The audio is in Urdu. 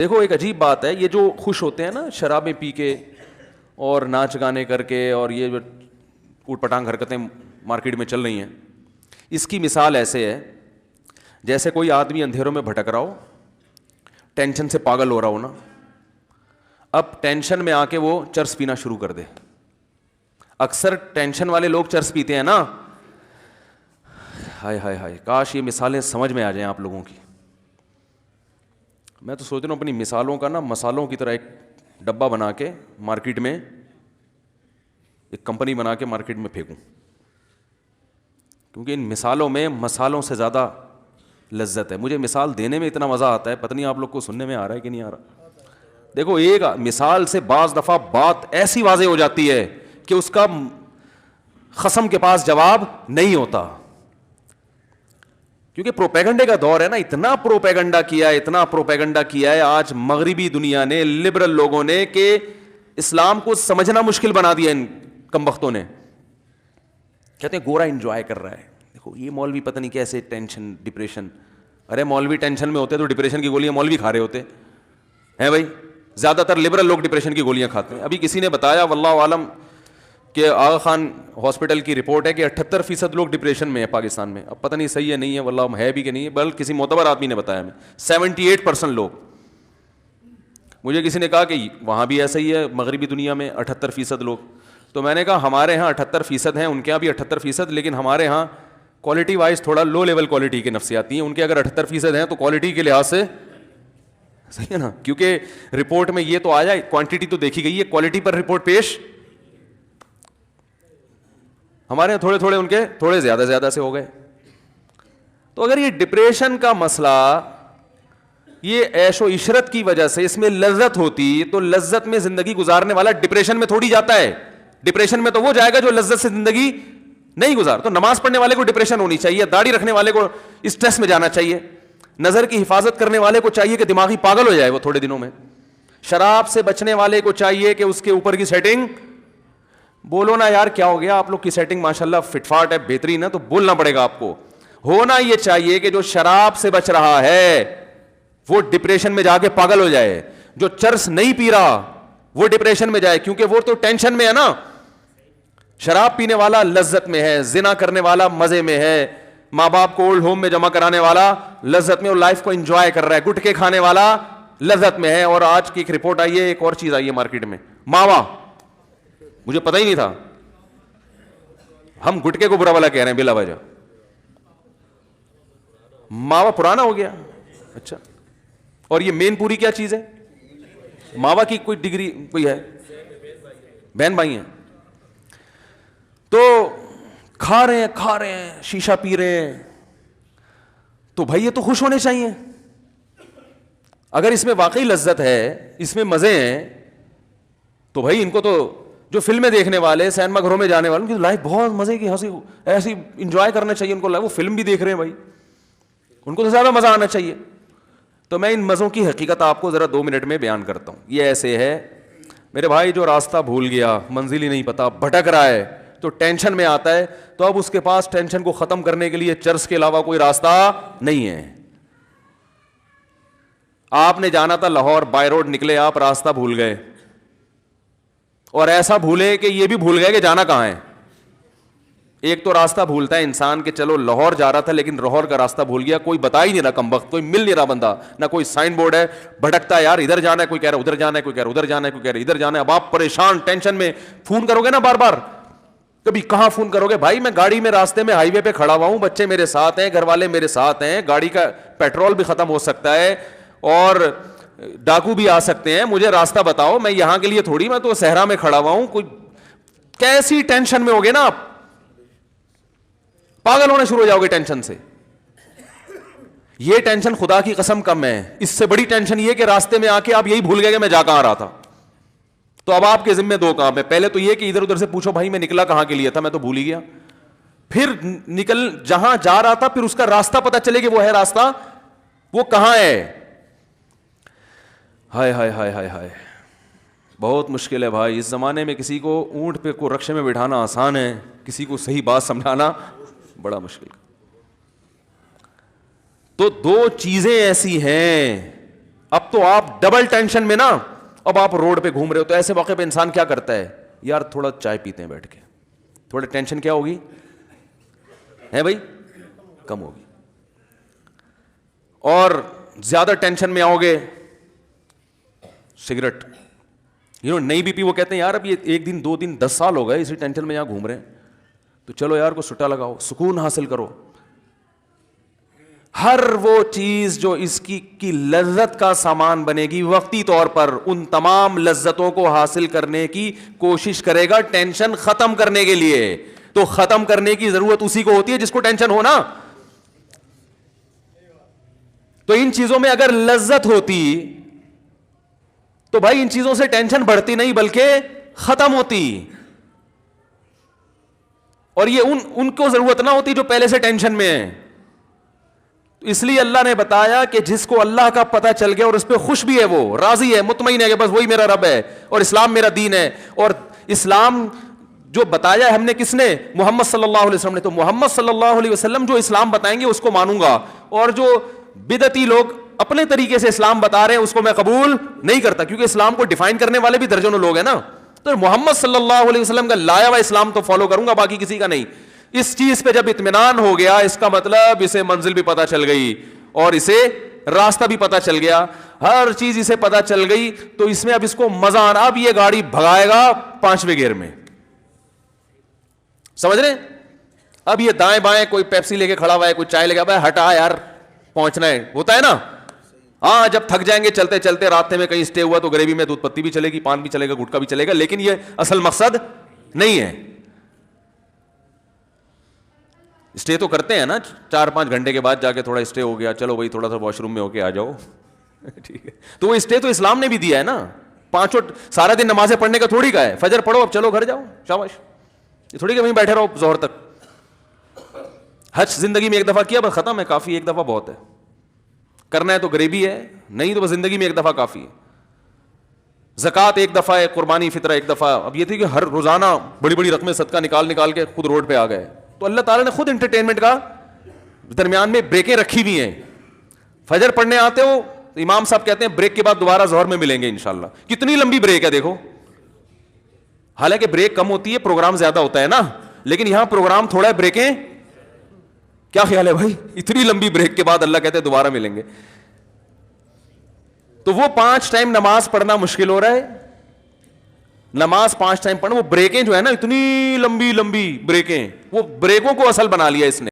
دیکھو ایک عجیب بات ہے، یہ جو خوش ہوتے ہیں نا شرابیں پی کے اور ناچ گانے کر کے، اور یہ جو اوٹ پٹانگ حرکتیں مارکیٹ میں چل رہی ہیں، اس کی مثال ایسے ہے جیسے کوئی آدمی اندھیروں میں بھٹک رہا ہو، ٹینشن سے پاگل ہو رہا ہو نا، اب ٹینشن میں آ کے وہ چرس پینا شروع کر دے. اکثر ٹینشن والے لوگ چرس پیتے ہیں نا. ہائے ہائے ہائے، کاش یہ مثالیں سمجھ میں آ جائیں آپ لوگوں کی. میں تو سوچ رہا ہوں اپنی مثالوں کا نا مسالوں کی طرح ایک ڈبہ بنا کے مارکیٹ میں، ایک کمپنی بنا کے مارکیٹ میں پھینکوں، کیونکہ ان مثالوں میں مسالوں سے زیادہ لذت ہے. مجھے مثال دینے میں اتنا مزہ آتا ہے، پتہ نہیں آپ لوگ کو سننے میں آ رہا ہے کہ نہیں آ رہا. دیکھو ایک مثال سے بعض دفعہ بات ایسی واضح ہو جاتی ہے کہ اس کا خصم کے پاس جواب نہیں ہوتا، کیونکہ پروپیگنڈے کا دور ہے نا. اتنا پروپیگنڈا کیا ہے آج مغربی دنیا نے، لبرل لوگوں نے، کہ اسلام کو سمجھنا مشکل بنا دیا ان کمبختوں نے. کہتے ہیں گورا انجوائے کر رہا ہے، دیکھو یہ مولوی پتہ نہیں کیسے ٹینشن ڈپریشن. ارے مولوی ٹینشن میں ہوتے تو ڈپریشن کی گولیاں مولوی کھا رہے ہوتے ہیں بھائی. زیادہ تر لبرل لوگ ڈپریشن کی گولیاں کھاتے ہیں. ابھی کسی نے بتایا واللہ عالم کہ آغا خان ہاسپٹل کی رپورٹ ہے کہ 78% لوگ ڈپریشن میں ہیں پاکستان میں. اب پتہ نہیں صحیح ہے نہیں ہے، واللہ ہے بھی کہ نہیں ہے، بلکہ کسی معتبر آدمی نے بتایا ہمیں 78% لوگ. مجھے کسی نے کہا کہ وہاں بھی ایسا ہی ہے مغربی دنیا میں 78% لوگ. تو میں نے کہا ہمارے ہاں 78% ہیں، ان کے یہاں بھی 78%، لیکن ہمارے ہاں کوالٹی وائز تھوڑا لو لیول کوالٹی کے نفسیاتی ہیں. ان کے اگر 78% ہیں تو کوالٹی کے لحاظ سے صحیح ہے نا، کیونکہ رپورٹ میں یہ تو آیا، کوانٹٹی تو دیکھی گئی ہے، کوالٹی پر رپورٹ پیش. ہمارے تھوڑے تھوڑے، ان کے تھوڑے زیادہ سے ہو گئے. تو اگر یہ ڈپریشن کا مسئلہ یہ عیش و عشرت کی وجہ سے اس میں لذت ہوتی، تو لذت میں زندگی گزارنے والا ڈپریشن میں تھوڑی جاتا ہے. ڈپریشن میں تو وہ جائے گا جو لذت سے زندگی نہیں گزار. تو نماز پڑھنے والے کو ڈپریشن ہونی چاہیے، داڑھی رکھنے والے کو اسٹریس میں جانا چاہیے، نظر کی حفاظت کرنے والے کو چاہیے کہ دماغی پاگل ہو جائے وہ تھوڑے دنوں میں، شراب سے بچنے والے کو چاہیے کہ اس کے اوپر کی سیٹنگ. بولو نا یار کیا ہو گیا، آپ لوگ کی سیٹنگ ماشاءاللہ فٹ فاٹ ہے، بہترین ہے، تو بولنا پڑے گا آپ کو. ہونا یہ چاہیے کہ جو شراب سے بچ رہا ہے وہ ڈپریشن میں جا کے پاگل ہو جائے، جو چرس نہیں پی رہا وہ ڈپریشن میں جائے، کیونکہ وہ تو ٹینشن میں ہے نا. شراب پینے والا لذت میں ہے، زنا کرنے والا مزے میں ہے، ماں باپ کو اولڈ ہوم میں جمع کرانے والا لذت میں، اور لائف کو انجوائے کر رہا ہے، گٹکے کھانے والا لذت میں ہے. اور آج کی ایک رپورٹ آئی ہے، ایک اور چیز آئی ہے مارکیٹ میں، ماوا. مجھے پتہ ہی نہیں تھا، ہم گٹکے کو برا والا کہہ رہے ہیں بلا وجہ. ماوا پرانا ہو گیا. اچھا، اور یہ مین پوری کیا چیز ہے؟ ماوا کی کوئی ڈگری کوئی ہے؟ بہن بھائی ہیں تو کھا رہے ہیں شیشہ پی رہے ہیں، تو بھائی یہ تو خوش ہونے چاہیے. اگر اس میں واقعی لذت ہے، اس میں مزے ہیں، تو بھائی ان کو تو جو فلمیں دیکھنے والے، سینما گھروں میں جانے والے، ان کی لائف بہت مزے کی، ہنسی ایسی انجوائے کرنا چاہیے ان کو. وہ فلم بھی دیکھ رہے ہیں بھائی، ان کو تو زیادہ مزہ آنا چاہیے. تو میں ان مزوں کی حقیقت آپ کو ذرا 2 منٹ میں بیان کرتا ہوں. یہ ایسے ہے میرے بھائی، جو راستہ بھول گیا، منزل ہی نہیں پتا، بھٹک رہا ہے، تو ٹینشن میں آتا ہے، تو اب اس کے پاس ٹینشن کو ختم کرنے کے لیے چرس کے علاوہ کوئی راستہ نہیں ہے. آپ نے جانا تھا لاہور، بائی روڈ نکلے آپ، راستہ بھول گئے، اور ایسا بھولے کہ یہ بھی بھول گئے کہ جانا کہاں ہے. ایک تو راستہ بھولتا ہے انسان کہ چلو لاہور جا رہا تھا لیکن لاہور کا راستہ بھول گیا، کوئی بتا ہی نہیں رہا کمبخت، کوئی مل نہیں رہا بندہ، نہ کوئی سائن بورڈ ہے، بھٹکتا ہے یار، ادھر جانا ہے، کوئی کہہ رہا ادھر جانا ہے، کوئی کہہ رہا ادھر جانا ہے، کوئی کہہ رہا ادھر جانا ہے. اب آپ پریشان ٹینشن میں فون کرو گے نا بار بار، کبھی کہاں فون کرو گے بھائی، میں گاڑی میں راستے میں ہائی وے پہ کھڑا ہوا ہوں، بچے میرے ساتھ ہیں، گھر والے میرے ساتھ ہیں، گاڑی کا پیٹرول بھی ختم ہو سکتا ہے اور ڈاکو بھی آ سکتے ہیں، مجھے راستہ بتاؤ. میں یہاں کے لیے تھوڑی، میں تو صحرا میں کھڑا ہوا ہوں. کوئی کیسی ٹینشن میں ہوگے نا آپ، پاگل ہونا شروع ہو جاؤ گے ٹینشن سے. یہ ٹینشن خدا کی قسم کم ہے. اس سے بڑی ٹینشن یہ کہ راستے میں آ کے آپ یہی بھول گئے کہ میں جا کہاں رہا تھا. تو اب آپ کے ذمہ 2 کام ہے. پہلے تو یہ کہ ادھر ادھر سے پوچھو بھائی میں نکلا کہاں کے لیے تھا، میں تو بھول ہی گیا. پھر نکل جہاں جا رہا تھا، پھر اس کا راستہ پتہ چلے کہ وہ ہے راستہ، وہ کہاں ہے. ہائے ہائے ہائے ہائے ہائے، بہت مشکل ہے بھائی. اس زمانے میں کسی کو اونٹ پہ کو رکشے میں بٹھانا آسان ہے، کسی کو صحیح بات سمجھانا بڑا مشکل. تو 2 چیزیں ایسی ہیں اب تو آپ ڈبل ٹینشن میں نا, اب آپ روڈ پہ گھوم رہے ہو, تو ایسے موقع پہ انسان کیا کرتا ہے, یار تھوڑا چائے پیتے ہیں بیٹھ کے, تھوڑا ٹینشن کیا ہوگی ہے بھائی, کم ہوگی. اور زیادہ ٹینشن میں آؤ گے, سگریٹ, نئی بی پی, وہ کہتے ہیں یار اب یہ 1 دن 2 دن 10 سال ہو گئے اسی ٹینشن میں یہاں گھوم رہے ہیں, تو چلو یار کو سٹا لگاؤ, سکون حاصل کرو. ہر وہ چیز جو اس کی لذت کا سامان بنے گی وقتی طور پر, ان تمام لذتوں کو حاصل کرنے کی کوشش کرے گا ٹینشن ختم کرنے کے لیے. تو ختم کرنے کی ضرورت اسی کو ہوتی ہے جس کو ٹینشن ہو نا. تو ان چیزوں میں اگر لذت ہوتی تو بھائی ان چیزوں سے ٹینشن بڑھتی نہیں بلکہ ختم ہوتی, اور یہ ان کو ضرورت نہ ہوتی جو پہلے سے ٹینشن میں ہے. اس لیے اللہ نے بتایا کہ جس کو اللہ کا پتہ چل گیا اور اس پہ خوش بھی ہے, وہ راضی ہے, مطمئن ہے کہ بس وہی میرا رب ہے اور اسلام میرا دین ہے. اور اسلام جو بتایا ہے ہم نے, کس نے, محمد صلی اللہ علیہ وسلم نے. تو محمد صلی اللہ علیہ وسلم جو اسلام بتائیں گے اس کو مانوں گا, اور جو بدعتی لوگ اپنے طریقے سے اسلام بتا رہے ہیں اس کو میں قبول نہیں کرتا, کیونکہ اسلام کو ڈیفائن کرنے والے بھی درجنوں لوگ ہیں نا. تو محمد صلی اللہ علیہ وسلم کا لایا ہوا اسلام تو فالو کروں گا, باقی کسی کا نہیں. اس چیز پہ جب اطمینان ہو گیا, اس کا مطلب اسے منزل بھی پتہ چل گئی اور اسے راستہ بھی پتہ چل گیا, ہر چیز اسے پتہ چل گئی, تو اس میں اب اس کو مزہ آنا. اب یہ گاڑی بھگائے گا 5ویں گیئر میں, سمجھ رہے ہیں. اب یہ دائیں بائیں کوئی پیپسی لے کے کھڑا ہوا ہے, کوئی چائے لے کے, بھائی ہٹا یار پہنچنا ہے, ہوتا ہے نا. ہاں جب تھک جائیں گے چلتے چلتے, راستے میں کہیں اسٹے ہوا تو گریوی میں دودھ پتی بھی چلے گی, پان بھی چلے گا, گٹکا بھی چلے گا, لیکن یہ اصل مقصد نہیں ہے. اسٹے تو کرتے ہیں نا 4-5 گھنٹے کے بعد جا کے, تھوڑا اسٹے ہو گیا, چلو بھائی تھوڑا سا واش روم میں ہو کے آ جاؤ, ٹھیک ہے. تو وہ اسٹے تو اسلام نے بھی دیا ہے نا. 5 سارا دن نمازیں پڑھنے کا تھوڑی کا ہے, فجر پڑھو اب چلو گھر جاؤ, شاباش. یہ تھوڑی کہ وہیں بیٹھے رہو ظہر تک. حج زندگی میں ایک دفعہ کیا بس ختم ہے, کافی, ایک دفعہ بہت ہے. کرنا ہے تو غریبی ہے, نہیں تو بس زندگی میں ایک دفعہ کافی ہے. زکوٰۃ ایک دفعہ ہے, قربانی فطرہ ایک دفعہ. اب یہ تھی کہ ہر روزانہ بڑی بڑی رقمیں صدقہ نکال کے خود روڈ پہ آ گئے, تو اللہ تعالیٰ نے خود انٹرٹینمنٹ کا درمیان میں بریکیں رکھی ہوئی ہیں. فجر پڑھنے آتے ہو, امام صاحب کہتے ہیں بریک کے بعد دوبارہ ظہر میں ملیں گے انشاءاللہ. کتنی لمبی بریک ہے دیکھو, حالانکہ بریک کم ہوتی ہے, پروگرام زیادہ ہوتا ہے نا, لیکن یہاں پروگرام تھوڑا ہے, بریکیں. کیا خیال ہے بھائی, اتنی لمبی بریک کے بعد اللہ کہتے ہیں دوبارہ ملیں گے. تو وہ 5 ٹائم نماز پڑھنا مشکل ہو رہا ہے, نماز 5 ٹائم پڑھنا, وہ بریکیں جو ہے نا اتنی لمبی لمبی بریکیں, وہ بریکوں کو اصل بنا لیا اس نے.